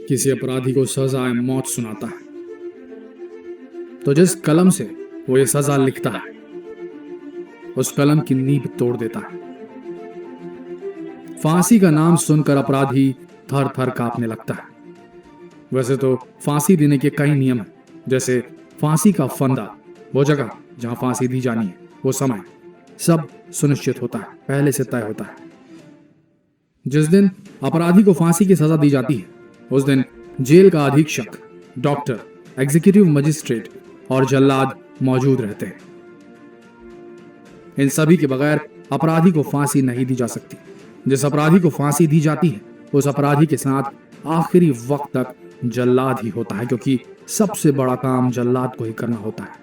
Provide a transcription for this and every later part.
किसी अपराधी को सजाए मौत सुनाता है तो जिस कलम से वो ये सजा लिखता है उस कलम की नींव तोड़ देता है। फांसी का नाम सुनकर अपराधी थर थर कांपने लगता है। वैसे तो फांसी देने के कई नियम हैं, जैसे फांसी का फंदा, वो जगह जहां फांसी दी जानी है, वो समय, सब सुनिश्चित होता है, पहले से तय होता है। जिस दिन अपराधी को फांसी की सजा दी जाती है उस दिन जेल का अधीक्षक, डॉक्टर, एग्जीक्यूटिव मजिस्ट्रेट और जल्लाद मौजूद रहते हैं। इन सभी के बगैर अपराधी को फांसी नहीं दी जा सकती। जिस अपराधी को फांसी दी जाती है उस अपराधी के साथ आखिरी वक्त तक जल्लाद ही होता है, क्योंकि सबसे बड़ा काम जल्लाद को ही करना होता है।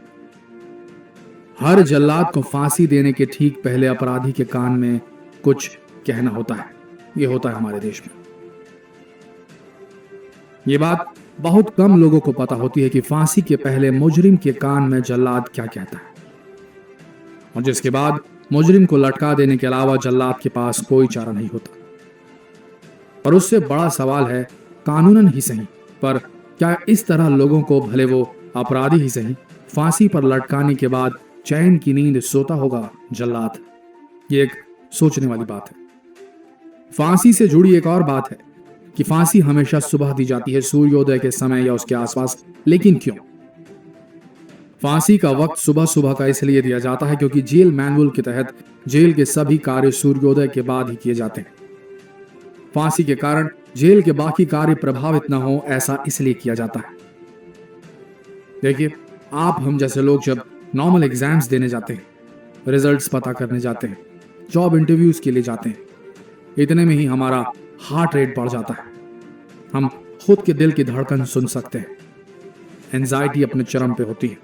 हर जल्लाद को फांसी देने के ठीक पहले अपराधी के कान में कुछ कहना होता है। यह होता है हमारे देश में। यह बात बहुत कम लोगों को पता होती है कि फांसी के पहले मुजरिम के कान में जल्लाद क्या कहता है, और जिसके बाद मुजरिम को लटका देने के अलावा जल्लाद के पास कोई चारा नहीं होता। पर उससे बड़ा सवाल है, कानूनन ही सही, पर क्या इस तरह लोगों को, भले वो अपराधी ही सही, फांसी पर लटकाने के बाद चैन की नींद सोता होगा जल्लाद? ये एक सोचने वाली बात है। फांसी से जुड़ी एक और बात है कि फांसी हमेशा सुबह दी जाती है, सूर्योदय के समय या उसके आसपास। लेकिन क्यों? फांसी का वक्त सुबह सुबह का इसलिए दिया जाता है क्योंकि जेल मैनुअल के तहत जेल के सभी कार्य सूर्योदय के बाद ही किए जाते हैं। फांसी के कारण जेल के बाकी कार्य प्रभावित न हो, ऐसा इसलिए किया जाता है। देखिए, आप हम जैसे लोग जब नॉर्मल एग्जाम्स देने जाते हैं, रिजल्ट्स पता करने जाते हैं, जॉब इंटरव्यूज के लिए जाते हैं, इतने में ही हमारा हार्ट रेट बढ़ जाता है। हम खुद के दिल की धड़कन सुन सकते हैं। एंजाइटी अपने चरम पे होती है,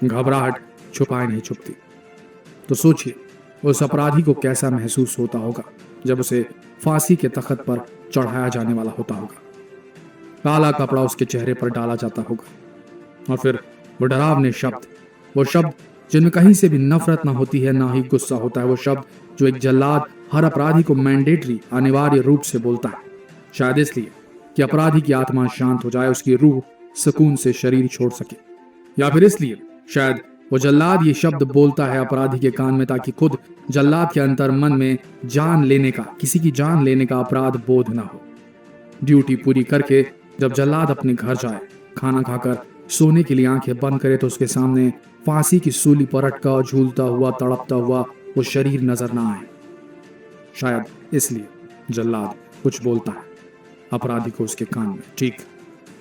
घबराहट छुपाए नहीं छुपती। तो सोचिए उस अपराधी को कैसा महसूस होता होगा जब उसे फांसी के तख्त पर चढ़ाया जाने वाला होता होगा। काला कपड़ा उसके चेहरे पर डाला जाता होगा और फिर वो डरावने शब्द, वो शब्द जिनमें कहीं से भी नफरत ना होती है, ना ही गुस्सा होता है, वो शब्द जो एक जल्लाद हर अपराधी को मैंडेटरी, अनिवार्य रूप से बोलता है, शायद इसलिए कि अपराधी की आत्मा शांत हो जाए, उसकी रूह सुकून से शरीर छोड़ सके, या फिर इसलिए शायद वो जल्लाद ये शब्द बोलता है अपराधी के कान में ताकि खुद जल्लाद के अंतर मन में जान लेने का, किसी की जान लेने का अपराध बोध ना हो। ड्यूटी पूरी करके जब जल्लाद अपने घर जाए, खाना खाकर सोने के लिए आंखें बंद करे, तो उसके सामने फांसी की सूली पर अटका झूलता हुआ, तड़पता हुआ वो शरीर नजर ना आए। शायद इसलिए जल्लाद कुछ बोलता है अपराधी को उसके कान में, ठीक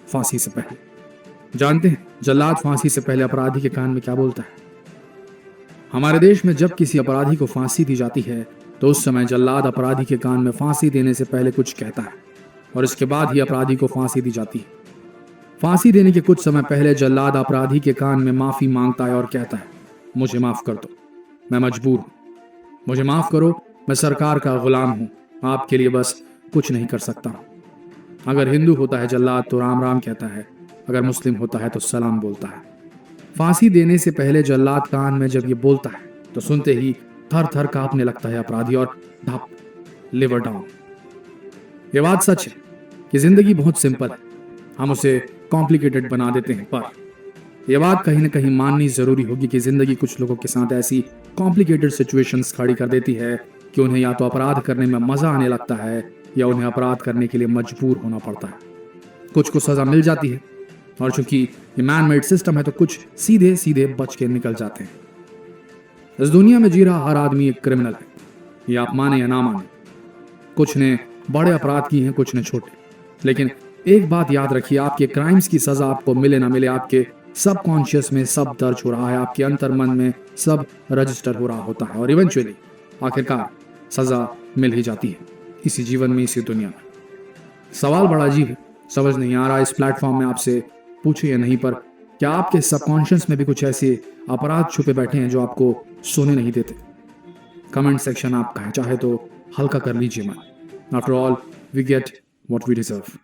फांसी से पहले। जानते हैं जल्लाद फांसी से पहले अपराधी के कान में क्या बोलता है? हमारे देश में जब किसी अपराधी को फांसी दी जाती है तो उस समय जल्लाद अपराधी के कान में फांसी देने से पहले कुछ कहता है और इसके बाद ही अपराधी को फांसी दी जाती है। फांसी देने के कुछ समय पहले जल्लाद अपराधी के कान में माफी मांगता है और कहता है, मुझे माफ कर दो, मैं मजबूर हूं, मुझे माफ करो, मैं सरकार का गुलाम हूं, आपके लिए बस कुछ नहीं कर सकता हूं। अगर हिंदू होता है जल्लाद तो राम राम कहता है, अगर मुस्लिम होता है तो सलाम बोलता है। फांसी देने से पहले जल्लाद कान में जब ये बोलता है तो सुनते ही थर थर कांपने लगता है अपराधी और धप, लिवर डाउन। ये बात सच है कि जिंदगी बहुत सिंपल है, हम उसे कॉम्प्लिकेटेड बना देते हैं, पर यह बात कहीं ना कहीं माननी जरूरी होगी कि जिंदगी कुछ लोगों के साथ ऐसी कॉम्प्लिकेटेड सिचुएशंस खड़ी कर देती है कि उन्हें या तो अपराध करने में मजा आने लगता है या उन्हें अपराध करने के लिए मजबूर होना पड़ता है। कुछ को सजा मिल जाती है और चूंकि ये मैन मेड सिस्टम है तो कुछ सीधे सीधे बच के निकल जाते हैं। इस दुनिया में जी रहा हर आदमी एक क्रिमिनल है, ये आप माने या ना माने। कुछ ने बड़े अपराध किए हैं, कुछ ने छोटे, लेकिन एक बात याद रखिए, आपके क्राइम्स की सजा आपको मिले ना मिले, आपके सबकॉन्शियस में सब दर्ज हो रहा है, आपके अंतर मन में सब रजिस्टर हो रहा होता है और इवेंचुअली आखिरकार सजा मिल ही जाती है, इसी जीवन में, इसी दुनिया में। सवाल बड़ा अजीब है, समझ नहीं आ रहा इस प्लेटफॉर्म में आपसे पूछे या नहीं, पर क्या आपके सबकॉन्शियस में भी कुछ ऐसे अपराध छुपे बैठे हैं जो आपको सोने नहीं देते? कमेंट सेक्शन आपका है, चाहे तो हल्का कर लीजिए मन। After all we get what we deserve.